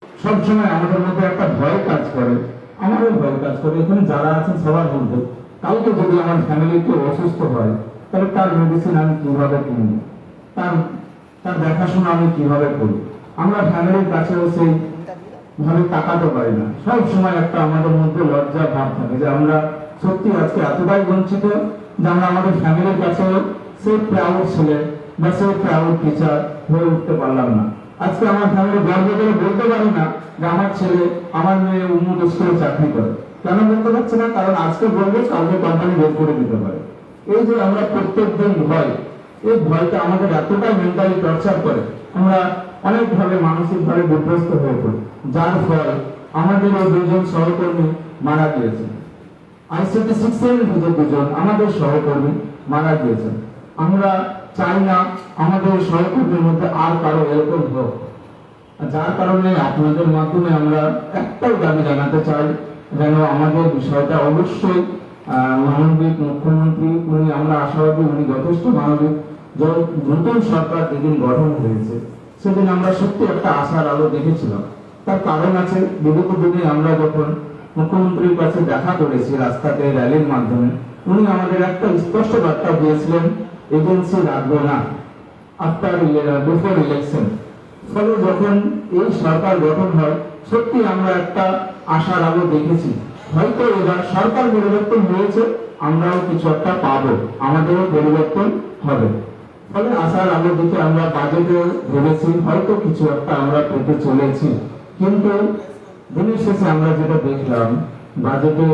সবসময় আমাদের মধ্যে একটা ভয় কাজ করে, আমারও ভয় কাজ করে। এখানে যারা আছেন সবার মধ্যে কাউকে যদি আমার ফ্যামিলিতে অসুস্থ হয়, তাহলে তার মেডিসিন আমি কিভাবে কিনবো, তার তার দেখাশোনা আমি কিভাবে করি। আমরা ফ্যামিলির কাছেও সেই ভাবে তাকাতে পারি না। সব সময় একটা আমাদের মধ্যে লজ্জা ভাব থাকে যে আমরা সত্যি আজকে এতটাই বঞ্চিত যে আমরা আমাদের ফ্যামিলির কাছেও সেই প্রাউড ছেলে বা সেই প্রাউড টিচার হয়ে উঠতে পারলাম না। আজকে আমার ফ্যামিলি গর্ব করে বলতে পারি না যে আমার ছেলে আমার মেয়ে উন্নত স্কুলে চাকরি করে। কেন বলতে পারছি না? কারণ আজকে বলবে কালকে কোম্পানি বের করে দিতে পারে। এই যে আমরা প্রত্যেক দিন ভয়, এই ভয়টা আমাদের এতটাই মেন্টালি টর্চার করে, আমরা অনেকভাবে মানসিকভাবে বিধ্বস্ত হয়ে পড়ি, যার ফল আমাদের এই দুজন সহকর্মী মারা গিয়েছেন। আইসিটি 6 এর দুজন আমাদের সহকর্মী মারা গিয়েছেন। আমরা চাই না আমাদের সহকর্মীর মধ্যে আর কারো এরকম হোক, যার কারণে আপনাদের মাধ্যমে আমরা একটাই দাবি জানাতে চাই, যেন আমাদের বিষয়টা অবশ্যই মানবিক মুখ্যমন্ত্রী উনি, আমরা আশাবাদী উনি যথেষ্ট মানবিক। নতুন সরকার যেদিন গঠন হয়েছে সেদিন আমরা সত্যি একটা আশার আলো দেখেছিলাম। তার কারণ আছে, বিগত দিনে আমরা যখন মুখ্যমন্ত্রীর কাছে দেখা করেছি রাস্তাতে র্যালির মাধ্যমে, উনি আমাদের একটা স্পষ্ট বার্তা দিয়েছিলেন, এজেন্সি রাখবো না আফটার বিফোর ইলেকশন। ফলে যখন এই সরকার গঠন হয় সত্যি আমরা একটা আশার আলো দেখেছি, হয়তো এবার সরকার পরিবর্তন হয়েছে, আমরাও কিছু একটা পাবো, আমাদেরও পরিবর্তন হবে। ফলে আশার আলো দিকে আমরা বাজেটে ভেবেছি হয়তো কিছু একটা আমরা পেতে চলেছি। কিন্তু দিনের শেষে আমরা যেটা দেখলাম বাজেটে,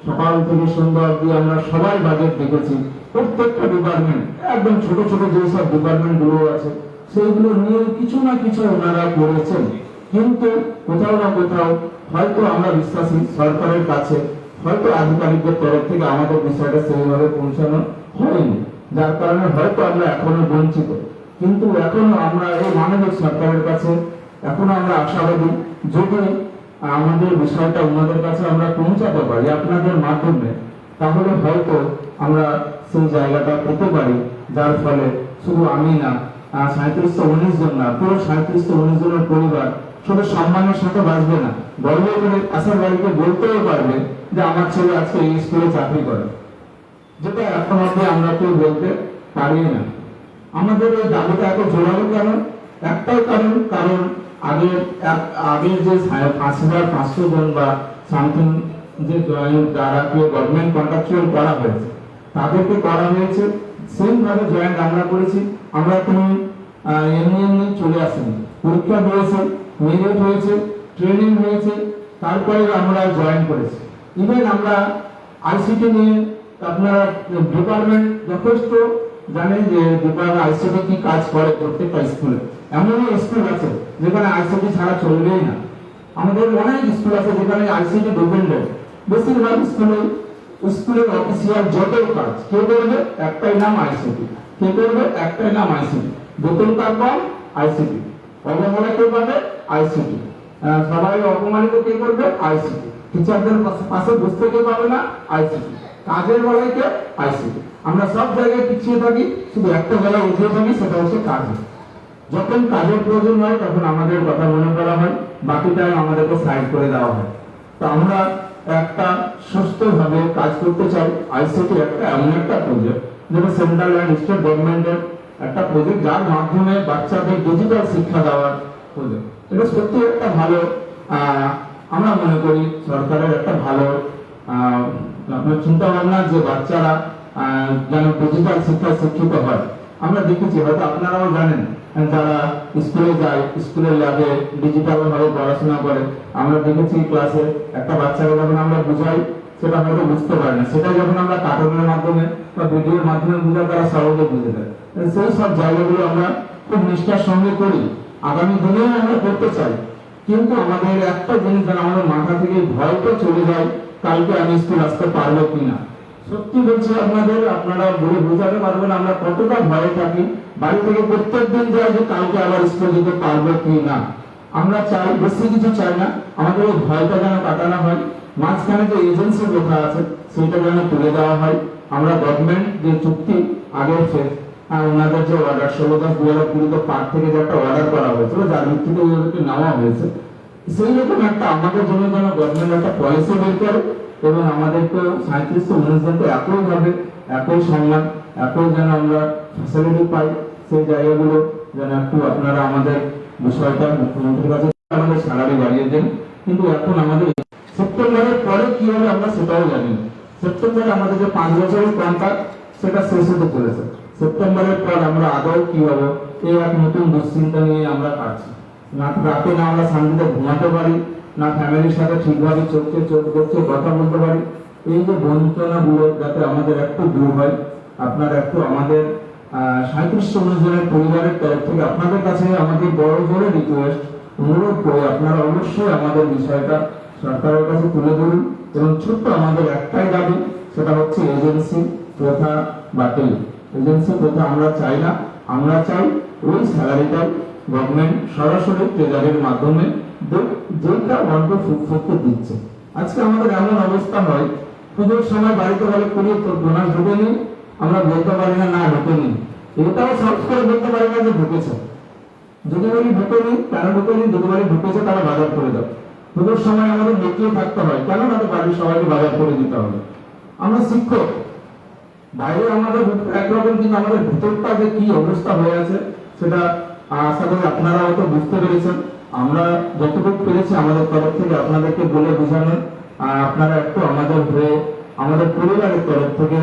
সকাল থেকে সন্ধ্যা অবধি আমরা সবাই বাজেট দেখেছি, প্রত্যেকটা ডিপার্টমেন্ট, একদম ছোট ছোট যেসব ডিপার্টমেন্ট গুলো আছে সেইগুলো নিয়ে কিছু না কিছু ওনারা করেছেন। কিন্তু কোথাও না কোথাও হয়তো আমরা বিশ্বাসী সরকারের কাছে হয়তো আধিকারিকদের তরফ থেকে আমাদের বিষয়টা সেইভাবে পৌঁছানো হয়নি, যার কারণে হয়তো আমরা এখনো বঞ্চিত। কিন্তু এখনো আমরা এই মানবিক সরকারের কাছে এখনো আমরা আশাবাদী, যদি আমাদের বিষয়টা ওনাদের কাছে আমরা পৌঁছাতে পারি আপনাদের মাধ্যমে, তাহলে হয়তো আমরা সেই জায়গাটা পেতে পারি, যার ফলে শুধু আমি না, 3719 জন না, পুরো 3719 জনের পরিবার শুধু সম্মানের সাথে বাঁচবে না, গর্ব করে আসার বাড়িতে বলতেও পারবে যে আমার ছেলে আজকে এই স্কুলে চাকরি করে, যেটা এখন অব্দি আমরা কেউ বলতে পারি না। আমাদের এই দাবিটা এত জোরালো কেন? একটাই কারণ, কারণ আগের যে 5500 জন বা সামথিং যে জয়েন্ট যারা গভর্নমেন্ট কন্ট্রাকচুয়াল করা হয়েছে তাদেরকে করা হয়েছে, সেম ভাবে জয়েন্ট আমরা করেছি। আমরা কোনো এমনি চলে আসেনি, পরীক্ষা দিয়েছে, মেরিট হয়েছে, ট্রেনিং হয়েছে, তারপরে আমরা জয়েন করেছি। ইভেন আমরা আইসিটি নিয়ে আপনারা ডিপার্টমেন্ট যথেষ্ট জানেন যে ডিপার্টমেন্ট আইসিটি কি কাজ করে প্রত্যেকটা স্কুলে। এমনও স্কুল আছে যেখানে আইসিটি ছাড়া চলবেই না। আমাদের অনেক স্কুল আছে যেখানে আইসিটি ডিপেন্ডেন্ট। বেশিরভাগ স্কুলের অফিসিয়াল যত কাজ কে করবে, একটাই নাম আইসিটি। কে করবে? একটাই নাম আইসিটি। বেতন কার কম? আইসিটি। অবহেলা কে পাবে? আইসিটি। সবাই অপমানিত কে করবে? আইসিটি। টিচারদের পাশে বসতে কে পাবে না? আইসিটি। কাজের বেলায় কে? আইসিটি। আমরা সব জায়গায় পিছিয়ে থাকি, শুধু একটা জায়গায় এগিয়ে থাকি, সেটা হচ্ছে কাজে। যখন কাজের প্রয়োজন হয় তখন আমাদের কথা মনে করা হয়, বাকিটা আমাদেরকে সাইড করে দেওয়া হয়। তো আমরা একটা সুস্থভাবে কাজ করতে চাই। আইসিটি একটা এমন একটা প্রজেক্ট যেটা সেন্ট্রাল অ্যান্ড স্টেট গভর্নমেন্টের একটা প্রজেক্ট, যার মাধ্যমে বাচ্চাদের ডিজিটাল শিক্ষা দেওয়ার প্রজেক্ট। এটা সত্যি একটা ভালো, আমরা মনে করি সরকারের একটা ভালো আপনার চিন্তা ভাবনা, যে বাচ্চারা যেন ডিজিটাল শিক্ষায় শিক্ষিত হয়। আমরা দেখেছি, হয়তো আপনারাও জানেন, যারা স্কুলে যায়, স্কুলের ল্যাবে ডিজিটাল ভাবে পড়াশোনা করে, আমরা দেখেছি ক্লাসে একটা বাচ্চাকে যখন আমরা বুঝাই সেটা হয়তো বুঝতে পারে না, সেটা যখন আমরা কার্টুনের মাধ্যমে বা ভিডিওর মাধ্যমে বুঝাই তারা সহজে বুঝে যায়। সেই সব জায়গাগুলো আমরা খুব নিষ্ঠার সঙ্গে করি, আগামী দিনেও আমরা করতে চাই। কিন্তু আমাদের একটা জিনিস যেন আমাদের মাথা থেকে ভয়টা চলে যায়, কালকে আমি স্কুল আসতে পারবো কিনা। সত্যি বলছি আপনাদের, আপনারা বলে বোঝাতে পারবেন আমরা কতটা ভয়ে থাকি। বাড়ি থেকে প্রত্যেক দিন যাই যে কালকে আবার স্কুল যেতে পারবো কি না। আমরা চাই, বেশি কিছু চাই না, আমাদের ওই ভয়টা যেন কাটানো হয়। মাঝখানে যে এজেন্সির কথা আছে সেটা যেন তুলে দেওয়া হয়। আমরা গভর্নমেন্ট যে চুক্তি আগের ওনাদের যে অর্ডার 16/10/2020 পার্ট থেকে যে একটা অর্ডার করা হয়েছিল, যার ভিত্তিতে ওদেরকে নেওয়া হয়েছে, সেই রকম একটা আমাদের জন্য যেন গভর্নমেন্ট একটা পলিসি বের করে এবং আমাদেরকে 37-19 জনকে একইভাবে একই সম্মান একই যেন আমরা ফ্যাসিলিটি পাই, সেই জায়গাগুলো যেন একটু আপনারা আমাদের বিষয়টা মুখ্যমন্ত্রীর কাছে আমাদের স্যালারি বাড়িয়ে দেন। কিন্তু এখন আমাদের সেপ্টেম্বরের পরে কি হবে আমরা সেটাও জানি না। সেপ্টেম্বরে আমাদের যে 5 বছরের কন্ট্রাক্ট সেটা শেষ হতে চলেছে। সেপ্টেম্বরের পর আমরা আদৌ কি হবো এই এক নতুন দুশ্চিন্তা নিয়ে আমরা কাটছি। না রাতে না আমরা শান্তিতে ঘুমাতে পারি, না ফ্যামিলির সাথে ঠিকভাবে চোখে চোখ করছে কথা বলতে পারি। এই যে বঞ্চনাগুলো যাতে আমাদের একটু দূর হয়, আপনারা একটু আমাদের 37-19 জনের পরিবারের তরফ থেকে আপনাদের কাছে আমাদের বড় জোরে রিকোয়েস্ট অনুরোধ করে আপনারা অবশ্যই আমাদের বিষয়টা সরকারের কাছে তুলে ধরুন। এবং ছোট্ট আমাদের একটাই দাবি, সেটা হচ্ছে এজেন্সি প্রথা বাতিল। এজেন্সি প্রথা আমরা চাই না, আমরা চাই ওই স্যালারিটাই গভর্নমেন্ট সরাসরি ট্রেজারির মাধ্যমে যেটা অল্প ফুটফুটতে দিচ্ছে। আজকে আমাদের এমন অবস্থা হয়, পুজোর সময় বাড়িতে বলে পুলিশ তো বোনাস ঢুকেনি, আমরা বলতে পারি না না ঢুকেনি, এটাও সব করে বলতে পারি না যে ঢুকেছে। যদি বলি ঢুকেনি কেন ঢুকেনি, যদি বলি ঢুকেছে তারা বাজার করে দাও। পুজোর সময় আমাদের লুকিয়ে থাকতে হয়, কেন তাদের বাড়ির সবাইকে বাজার করে দিতে হবে। আমরা শিক্ষক, বাইরে আমাদের একরকম, কিন্তু আমাদের ভিতরটা যে কি অবস্থা হয়ে আছে সেটা আশা করি আপনারা হয়তো বুঝতে পেরেছেন। আমরা যতটুকু পেরেছি আমাদের তরফ থেকে আপনাদেরকে বলে বোঝানোর, আপনারা একটু আমাদের হয়ে আমাদের পরিবারের তরফ থেকে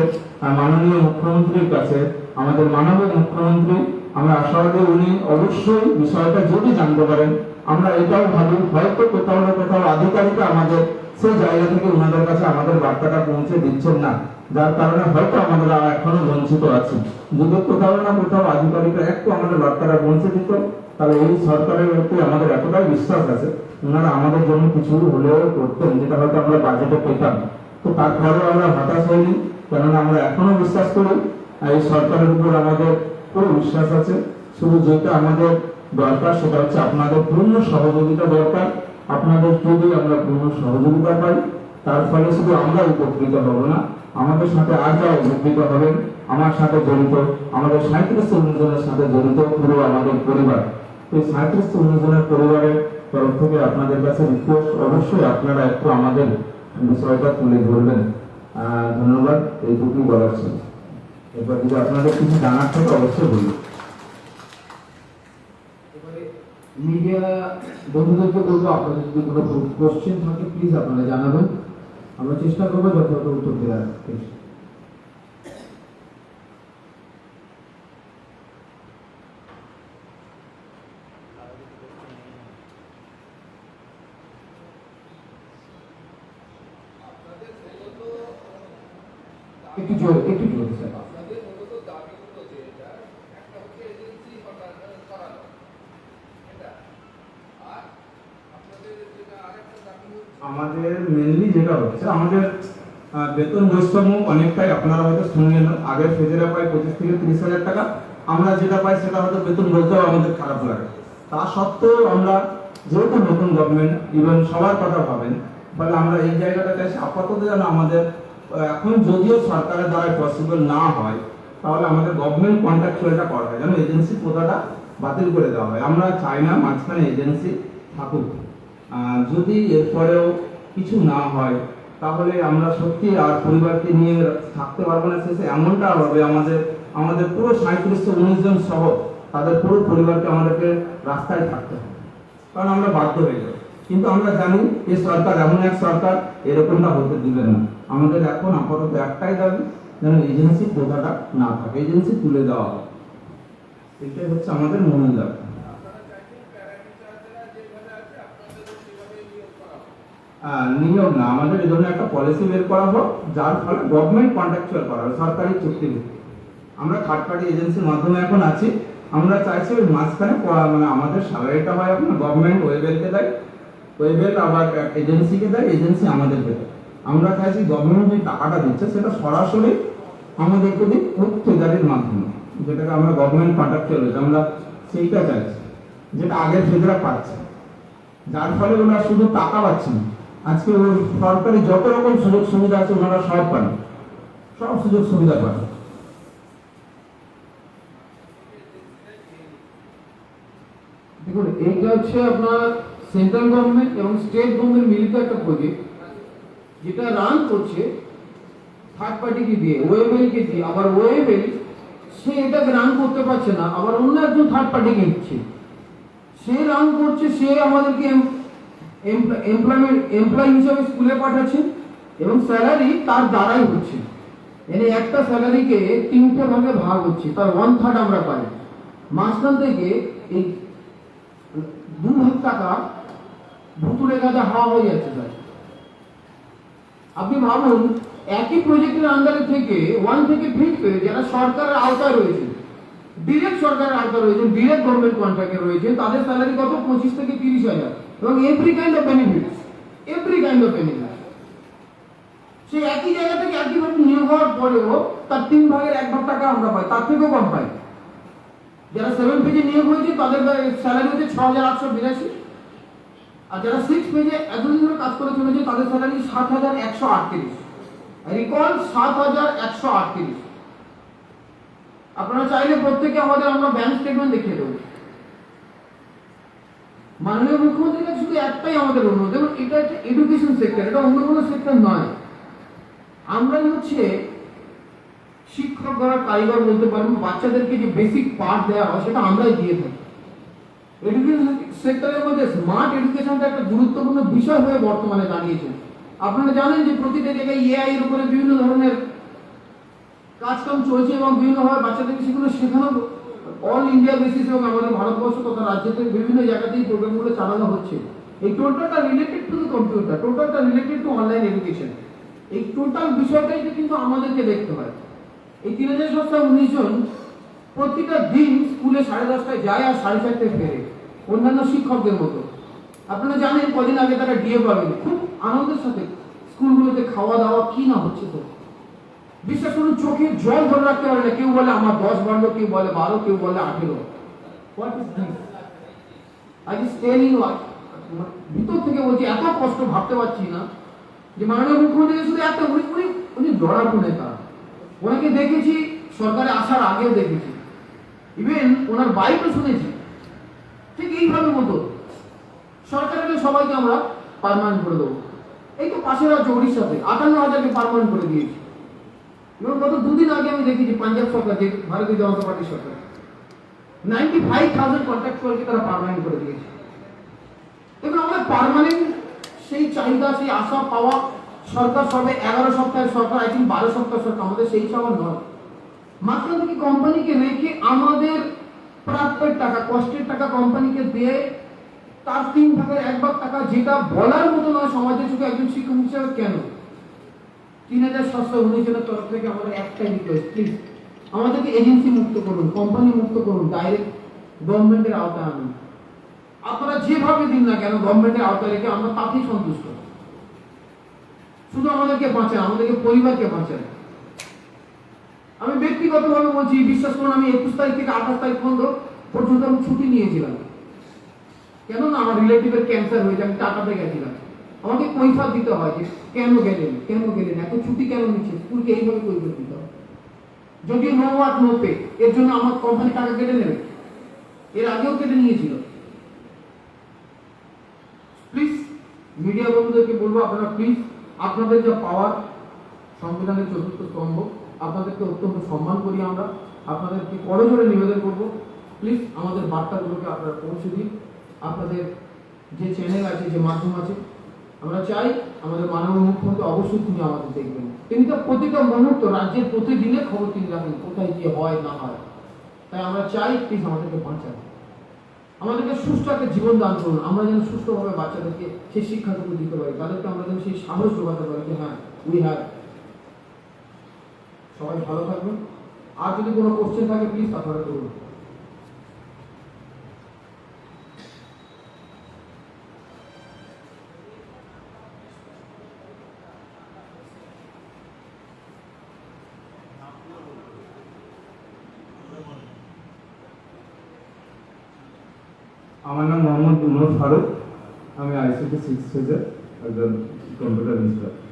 মাননীয় মুখ্যমন্ত্রীর কাছে, আমাদের মাননীয় মুখ্যমন্ত্রী আমরা আশাবাদী উনি অবশ্যই বিষয়টা যদি জানতে পারেন, আমরা এটাও ভাবি হয়তো কোথাও না কোথাও আধিকারিকরা আমাদের সেই জায়গা থেকে ওনাদের কাছে আমাদের বার্তাটা পৌঁছে দিচ্ছেন না, যার কারণে হয়তো আমরা এখনো বঞ্চিত আছি। যদি কোথাও না কোথাও আধিকারিকরা একটু আমাদের বার্তাটা পৌঁছে দিত, তাহলে এই সরকারের প্রতি আমাদের এতটাই বিশ্বাস আছে ওনারা আমাদের জন্য কিছু হলেও করতেন, যেটা হয়তো আমরা বাজেটে পেতাম। তো তারপরেও আমরা হতাশ হইনি, কেননা আমরা এখনো বিশ্বাস করি এই সরকারের উপর আমাদের পুরো বিশ্বাস আছে। শুধু যেটা আমাদের দরকার সেটা হচ্ছে আপনাদের পূর্ণ সহযোগিতা দরকার। আপনাদের যদি আমরা পূর্ণ সহযোগিতা পাই, তার ফলে শুধু আমরা উপকৃত হব না, আমাদের সাথে আর যারা উপকৃত হবেন, আমার সাথে জড়িত, আমাদের 37-19 জনের সাথে জড়িত পুরো আমাদের পরিবার। এই 37-19 জনের পরিবারের তরফ থেকে আপনাদের কাছে রিকোয়েস্ট, অবশ্যই আপনারা একটু আমাদের বিষয়টা তুলে ধরবেন। ধন্যবাদ, এইটুকুই বলার ছিল। এবার যদি আপনাদের কিছু জানার থাকে অবশ্যই বলুন। মিডিয়া বন্ধুদেরকে বলবো, আপনাদের যদি কোনো কোশ্চেন থাকে প্লিজ আপনারা জানাবেন, আমরা চেষ্টা করবো যথাযথ উত্তর দেওয়ার। একটু জোরে স্যার। আমাদের মেনলি যেটা হচ্ছে আমাদের বেতন বৈষম্য অনেকটাই আপনারা হয়তো শুনলেন, আগের ফেজেরা পাই 25 থেকে 30 হাজার টাকা, আমরা যেটা পাই সেটা হয়তো বেতন বলতেও আমাদের খারাপ লাগে। তা সত্ত্বেও আমরা যেহেতু নতুন গভর্নমেন্ট ইভেন সবার কথা ভাবেন, ফলে আমরা এই জায়গাটা চাইছি আপাতত যেন আমাদের এখন যদিও সরকারের দ্বারা পসিবল না হয়, তাহলে আমাদের গভর্নমেন্ট কন্ট্রাকচুয়ালটা করা হয়, যেন এজেন্সি প্রথাটা বাতিল করে দেওয়া হয়। আমরা চাই না মাঝখানে এজেন্সি থাকুক। যদি এরপরেও কিছু না হয় তাহলে আমরা সত্যি আর পরিবারকে নিয়ে থাকতে পারবো না। শেষে এমনটা হবে আমাদের পুরো 37-19 জন সহ তাদের পুরো পরিবারকে আমাদেরকে রাস্তায় থাকতে হবে, কারণ আমরা বাধ্য হয়ে যাবো। কিন্তু আমরা জানি এই সরকার এমন এক সরকার, এরকমটা হতে দিবে না। আমাদের এখন আপাতত একটাই দাবি, যেন এজেন্সি প্রথাটা না থাকে, এজেন্সি তুলে দেওয়া হয়, এটাই হচ্ছে আমাদের মূল দাবি। নিয়ম না, আমাদের এই ধরনের একটা পলিসি বের করা হোক, যার ফলে গভর্নমেন্ট কন্ট্রাকচুয়াল করা হবে, সরকারি চুক্তিভিত্তিক। আমরা থার্ড পার্টি এজেন্সির মাধ্যমে এখন আছি, আমরা চাইছি ওই মাঝখানে মানে আমাদের স্যালারিটা হয় আপনার গভর্নমেন্ট ওয়েবেলকে দেয়, ওয়েবেল আবার এজেন্সিকে দেয়, এজেন্সি আমাদেরকে দেয়। আমরা চাইছি গভর্নমেন্ট যে টাকাটা দিচ্ছে সেটা সরাসরি আমাদেরকে দিই ট্রেজারির মাধ্যমে, যেটাকে আমরা গভর্নমেন্ট কন্ট্রাকচুয়াল হয়েছে, আমরা সেইটা চাইছি, যেটা আগের ফেজরা পাচ্ছে। যার ফলে ওরা শুধু টাকা পাচ্ছে না, আজকে সরকারি যত রকম সুযোগ সুবিধা আছে ওনারা সব পান, সব সুযোগ সুবিধা পান। দেখুন এইটা হচ্ছে আপনার সেন্ট্রাল গভর্নমেন্ট এবং স্টেট গভর্নমেন্ট মিলিত একটা প্রজেক্ট, যেটা রান করছে থার্ড পার্টিকে দিয়ে, ওয়েবেলকে দিয়ে। আবার ওয়েবেল সে এটাকে রান করতে পারছে না, আবার অন্য একজন থার্ড পার্টিকে দিচ্ছে, সে রান করছে, সে আমাদেরকে এমপ্লয় হিসাবে স্কুলে পাঠাচ্ছে এবং স্যালারি তার দ্বারাই হচ্ছে। মানে একটা স্যালারিকে তিনটে ভাগে ভাগ হচ্ছে, তার 1/3 আমরা পাই। মাঝখান থেকে এই 2 ভাগ টাকা ভুতুরে কাজে হাওয়া হয়ে যাচ্ছে স্যার। আপনি ভাবুন, একই প্রজেক্টের আন্ডারে থেকে 1 থেকে 5 যারা সরকারের আওতায় রয়েছে, ডিরেক্ট সরকারের আওতায় রয়েছে, ডিরেক্ট গভর্নমেন্ট কন্ট্রাক্টে রয়েছে, তাদের স্যালারি কত? 25 থেকে 30,000 এবং এভরি কাইন্ড অফ বেনিফিটস, সে একই জায়গা থেকে একইভাবে নিয়োগ হওয়ার পরেও তার 3 ভাগের 1 ভাগ টাকা আমরা পাই, তার থেকেও কম পাই। যারা 7 পেজে নিয়োগ হয়েছে তাদের স্যালারি হচ্ছে 6,882, আর যারা 6 পেজে এতদিন ধরে কাজ করে চলেছে তাদের স্যালারি 7,138। রিকল 7,138। আপনারা চাইলে প্রত্যেকে আমরা ব্যাংক স্টেটমেন্ট দেখিয়ে দেবো। মাননীয় মুখ্যমন্ত্রীর কাছে শুধু একটাই আমাদের অনুরোধ, এবং এটা একটা এডুকেশন সেক্টর, এটা অন্য কোনো সেক্টর নয়। আমরাই হচ্ছে শিক্ষক দ্বারা কারিগর বলতে পারবো। বাচ্চাদেরকে যে বেসিক পাঠ দেওয়া হয় সেটা আমরাই দিয়ে থাকি। এডুকেশন সেক্টরের মধ্যে স্মার্ট এডুকেশনটা একটা গুরুত্বপূর্ণ বিষয় হয়ে বর্তমানে দাঁড়িয়েছে। আপনারা জানেন যে প্রতিটা জায়গায় এআই এর উপরে বিভিন্ন ধরনের কাজকাম চলছে এবং বিভিন্নভাবে বাচ্চাদেরকে সেগুলো শেখানো অল ইন্ডিয়া বেসিস এবং আমাদের ভারতবর্ষ তথা রাজ্যতে বিভিন্ন জায়গাতেই প্রোগ্রামগুলো চালানো হচ্ছে। এই টোটালটা রিলেটেড টু দ্য কম্পিউটার, টোটালটা রিলেটেড টু অনলাইন এডুকেশন। এই টোটাল বিষয়টাই কিন্তু আমাদেরকে দেখতে হয়। এই 3,719 জন প্রতিটা দিন স্কুলে 10:30টায় যায় আর 4:30টায় ফেরে, অন্যান্য শিক্ষকদের মতো। আপনারা জানেন কদিন আগে তারা ডিএ পাবেন, খুব আনন্দের সাথে স্কুলগুলোতে খাওয়া দাওয়া কি না হচ্ছে। তো বিশ্বাস করুন, চোখে জল ধরে রাখতে পারে না। কেউ বলে আমার 10 বাড়লো, কেউ বলে 12, কেউ বলে 18। What is this? I just telling you, ভিতর থেকে বলছি, এত কষ্ট ভাবতে পারছি না যে মাননীয় মুখ্যমন্ত্রী শুধু একটা উনি লড়াকু নেতা। ওনাকে দেখেছি সরকারে আসার আগেও দেখেছি, ইভেন ওনার বাইকও শুনেছি। ঠিক এইভাবে মতো সরকারের সবাইকে আমরা পার্মানেন্ট করে দেবো। এই তো পাশের রাজ্য উড়িষ্যাতে 58,000কে পার্মানেন্ট করে দিয়েছি। এবং গত 2 দিন আগে আমি দেখেছি পাঞ্জাব সরকার, যে ভারতীয় জনতা পার্টির সরকার, 95,000 কন্ট্রাক্টুয়ালকে তারা পার্মানেন্ট করে দিয়েছে। এবং আমাদের পার্মানেন্ট সেই চাহিদা, সেই আশা পাওয়া সরকার সবে 11 সপ্তাহের সরকার, আই থিঙ্ক 12 সপ্তাহ সরকার, আমাদের সেই চাওয়া নয়। মাত্র থেকে কোম্পানিকে রেখে আমাদের প্রাপ্যের টাকা, কষ্টের টাকা কোম্পানিকে দিয়ে তার 3 ভাগের 1 ভাগ টাকা, যেটা বলার মতো নয় সমাজের চোখে একজন শিক্ষক হিসেবে। কেন 3,719 জনের তরফ থেকে আমাদের একটাই রিকোয়েস্ট, প্লিজ আমাদেরকে এজেন্সি মুক্ত করুন, কোম্পানি মুক্ত করুন, ডাইরেক্ট গভর্নমেন্টের আওতায় আনুন। আপনারা যেভাবে দিন না কেন গভর্নমেন্টের আওতায় রেখে আমরা তাতেই সন্তুষ্ট। শুধু আমাদেরকে বাঁচান, আমাদেরকে পরিবারকে বাঁচান। আমি ব্যক্তিগতভাবে বলছি, বিশ্বাস করুন, আমি 21 তারিখ থেকে 28 তারিখ পর্যন্ত আমি ছুটি নিয়েছিলাম। কেন না, আমার রিলেটিভের ক্যান্সার হয়েছে, আমি টাকাতে গেছিলাম। আমাকে কৈফিয়ত দিতে হয় যে কেন গেলেন, এত ছুটি কেন নিচ্ছে, স্কুলকে এইভাবে কৈফিয়ত দিতে হয়। যদি নো ওয়ার্ক নো পে, এর জন্য আমার কোম্পানি টাকা কেটে নেবে, এর আগেও কেটে নিয়েছিল। প্লিজ মিডিয়া বন্ধুদেরকে বলবো, আপনারা প্লিজ আপনাদের যা পাওয়ার, সংবিধানের 4র্থ স্তম্ভ, আপনাদেরকে অত্যন্ত সম্মান করি আমরা। আপনাদেরকে করজোড়ে নিবেদন করবো, প্লিজ আমাদের বার্তাগুলোকে আপনারা পৌঁছে দিন। আপনাদের যে চ্যানেল আছে, যে মাধ্যম আছে, আমরা চাই আমাদের মাননীয় মুখ্যমন্ত্রী অবশ্যই তিনি আমাদের দেখবেন। তিনি তো প্রতিটা মুহূর্ত রাজ্যের প্রতিদিনের খবর তিনি রাখেন, কোথায় কি হয় না হয়। তাই আমরা চাই প্লিজ আমাদেরকে বাঁচান, আমাদেরকে সুস্থ একটা জীবন দান করুন। আমরা যেন সুস্থভাবে বাচ্চাদেরকে সেই শিক্ষাটুকু দিতে পারি, তাদেরকে আমরা যেন সেই সাহস যোগাতে পারি যে হ্যাঁ উই হ্যাভ। সবাই ভালো থাকবেন। আর যদি কোনো কোশ্চেন থাকে প্লিজ আপনারা করুন। আমার নাম মোহাম্মদ উমর ফারুক, আমি আইসিটি 6 ফেজের একজন কম্পিউটার ইনস্ট্রাক্টর।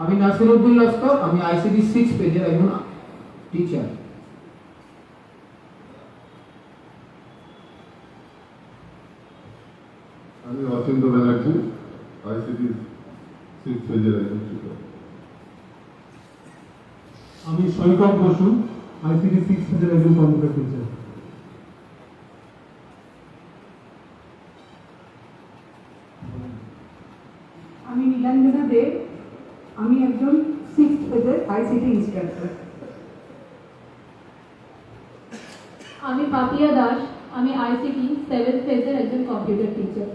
আমি নাসিরউদ্দিন লস্কর, আমি আইসিটি 6 পেজের একজন টিচার। আমি অচিন্ত ব্যানার্জি, আইসিটি 6 ফেজের একজন শিক্ষক। আমি সৈকত বসু, আইসিটি 6 ফেজের একজন কম্পিউটার টিচার। আমি নীলাঞ্জনা দেব, আমি একজন 6th ফেজের আইসিটি ইনস্ট্রাক্টর। আমি পাপিয়া দাস, আমি আইসিটি 7th ফেজের একজন কম্পিউটার টিচার।